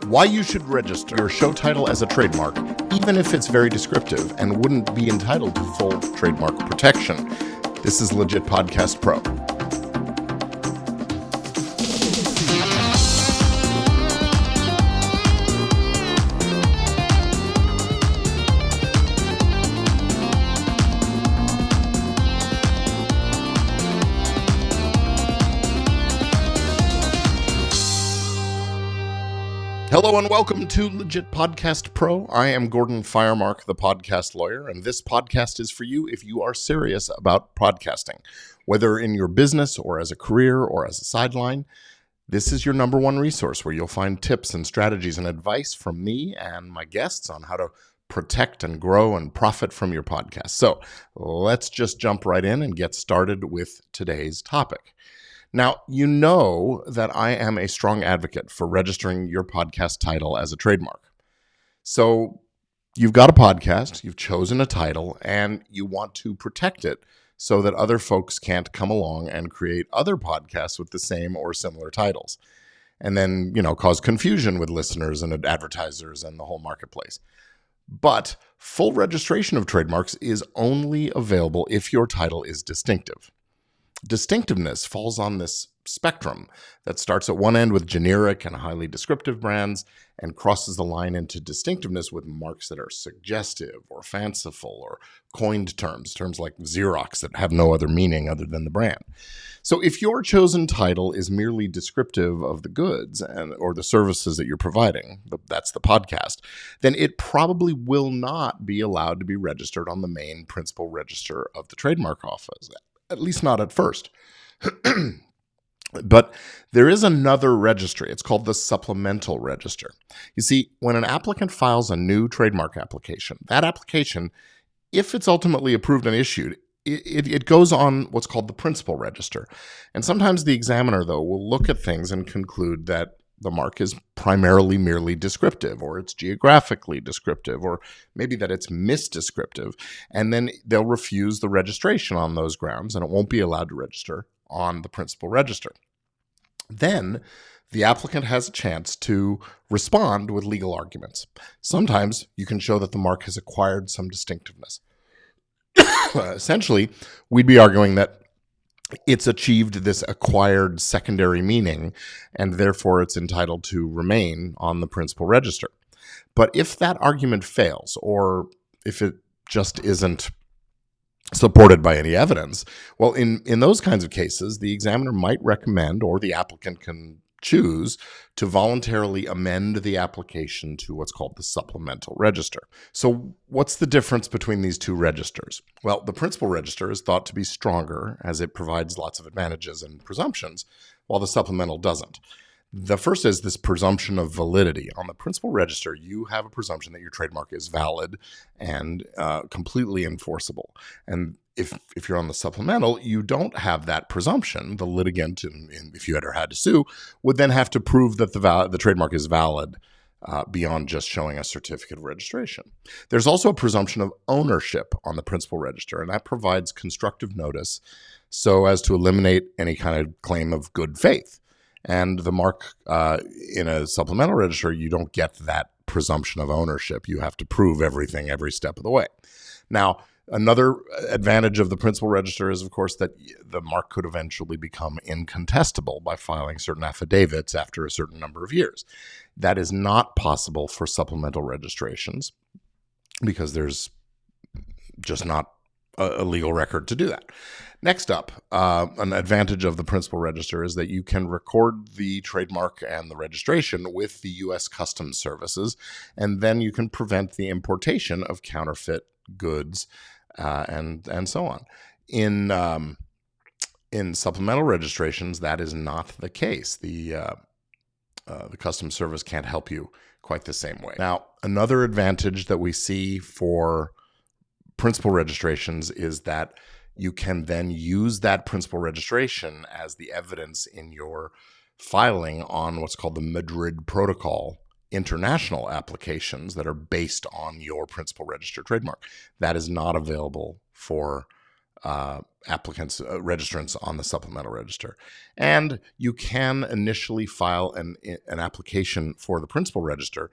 Why you should register your show title as a trademark, even if it's very descriptive and wouldn't be entitled to full trademark protection. This is Legit Podcast Pro. Hello and welcome to Legit Podcast Pro. I am Gordon Firemark, the podcast lawyer, and this podcast is for you if you are serious about podcasting. Whether in your business or as a career or as a sideline, this is your number one resource where you'll find tips and strategies and advice from me and my guests on how to protect and grow and profit from your podcast. So let's just jump right in and get started with today's topic. Now, you know that I am a strong advocate for registering your podcast title as a trademark. So you've got a podcast, you've chosen a title, and you want to protect it so that other folks can't come along and create other podcasts with the same or similar titles. And then, cause confusion with listeners and advertisers and the whole marketplace. But full registration of trademarks is only available if your title is distinctive. Distinctiveness falls on this spectrum that starts at one end with generic and highly descriptive brands and crosses the line into distinctiveness with marks that are suggestive or fanciful or coined terms like Xerox that have no other meaning other than the brand. So if your chosen title is merely descriptive of the goods or the services that you're providing, that's the podcast, then it probably will not be allowed to be registered on the main principal register of the trademark office. At least not at first. But there is another registry. It's called the supplemental register. You see, when an applicant files a new trademark application, that application, if it's ultimately approved and issued, it goes on what's called the principal register. And sometimes the examiner, though, will look at things and conclude that the mark is primarily merely descriptive, or it's geographically descriptive, or maybe that it's misdescriptive, and then they'll refuse the registration on those grounds, and it won't be allowed to register on the principal register. Then the applicant has a chance to respond with legal arguments. Sometimes you can show that the mark has acquired some distinctiveness. Essentially, we'd be arguing that it's achieved this acquired secondary meaning, and therefore it's entitled to remain on the principal register. But if that argument fails, or if it just isn't supported by any evidence, well, in those kinds of cases, the examiner might recommend, or the applicant can choose, to voluntarily amend the application to what's called the supplemental register. So what's the difference between these two registers? Well, the principal register is thought to be stronger as it provides lots of advantages and presumptions, while the supplemental doesn't. The first is this presumption of validity. On the principal register, you have a presumption that your trademark is valid and completely enforceable. And if you're on the supplemental, you don't have that presumption. The litigant, if you ever had to sue, would then have to prove that the trademark is valid beyond just showing a certificate of registration. There's also a presumption of ownership on the principal register, and that provides constructive notice so as to eliminate any kind of claim of good faith. And the mark in a supplemental register, you don't get that presumption of ownership. You have to prove everything every step of the way. Now, another advantage of the principal register is, of course, that the mark could eventually become incontestable by filing certain affidavits after a certain number of years. That is not possible for supplemental registrations because there's just not a legal record to do that. Next up, an advantage of the principal register is that you can record the trademark and the registration with the U.S. Customs Services, and then you can prevent the importation of counterfeit goods and so on. In supplemental registrations, that is not the case. The Customs Service can't help you quite the same way. Now, another advantage that we see for principal registrations is that you can then use that principal registration as the evidence in your filing on what's called the Madrid Protocol international applications that are based on your principal registered trademark. That is not available for applicants, registrants on the supplemental register. And you can initially file an application for the principal register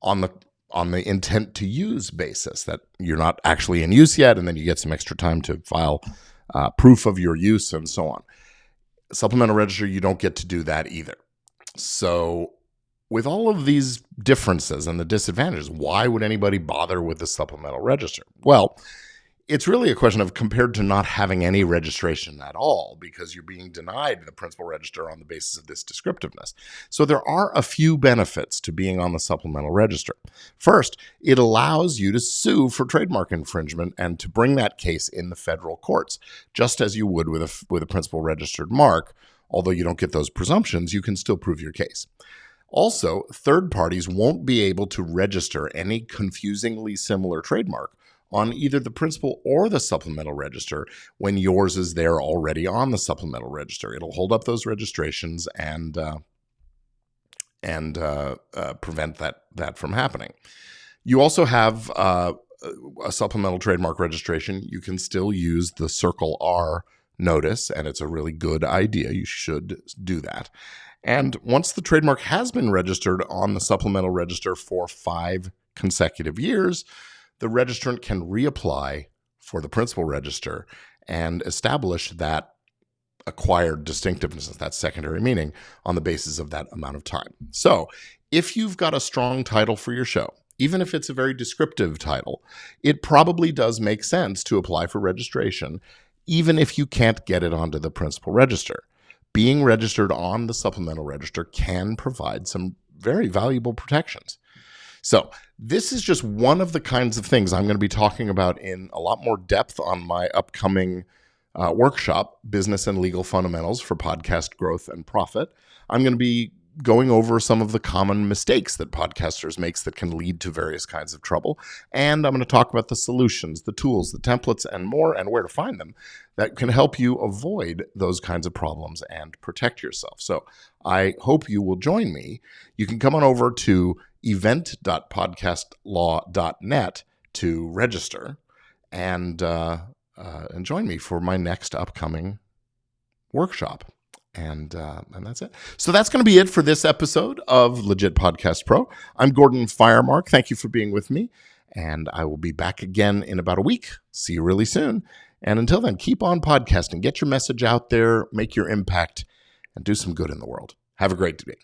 on the intent to use basis, that you're not actually in use yet, and then you get some extra time to file proof of your use and so on. Supplemental register, you don't get to do that either. So with all of these differences and the disadvantages, why would anybody bother with the supplemental register? Well, it's really a question of compared to not having any registration at all, because you're being denied the principal register on the basis of this descriptiveness. So there are a few benefits to being on the supplemental register. First, it allows you to sue for trademark infringement and to bring that case in the federal courts, just as you would with a principal registered mark. Although you don't get those presumptions, you can still prove your case. Also, third parties won't be able to register any confusingly similar trademark on either the principal or the supplemental register when yours is there already on the supplemental register. It'll hold up those registrations and prevent that from happening. You also have a supplemental trademark registration. You can still use the Circle R notice, and it's a really good idea. You should do that. And once the trademark has been registered on the supplemental register for 5 consecutive years, the registrant can reapply for the principal register and establish that acquired distinctiveness, that secondary meaning, on the basis of that amount of time. So if you've got a strong title for your show, even if it's a very descriptive title, it probably does make sense to apply for registration, even if you can't get it onto the principal register. Being registered on the supplemental register can provide some very valuable protections. So this is just one of the kinds of things I'm going to be talking about in a lot more depth on my upcoming workshop, Business and Legal Fundamentals for Podcast Growth and Profit. I'm going to be going over some of the common mistakes that podcasters make that can lead to various kinds of trouble. And I'm going to talk about the solutions, the tools, the templates, and more, and where to find them that can help you avoid those kinds of problems and protect yourself. So I hope you will join me. You can come on over to event.podcastlaw.net to register and join me for my next upcoming workshop. And that's it. So that's going to be it for this episode of Legit Podcast Pro. I'm Gordon Firemark. Thank you for being with me. And I will be back again in about a week. See you really soon. And until then, keep on podcasting. Get your message out there, make your impact, and do some good in the world. Have a great day.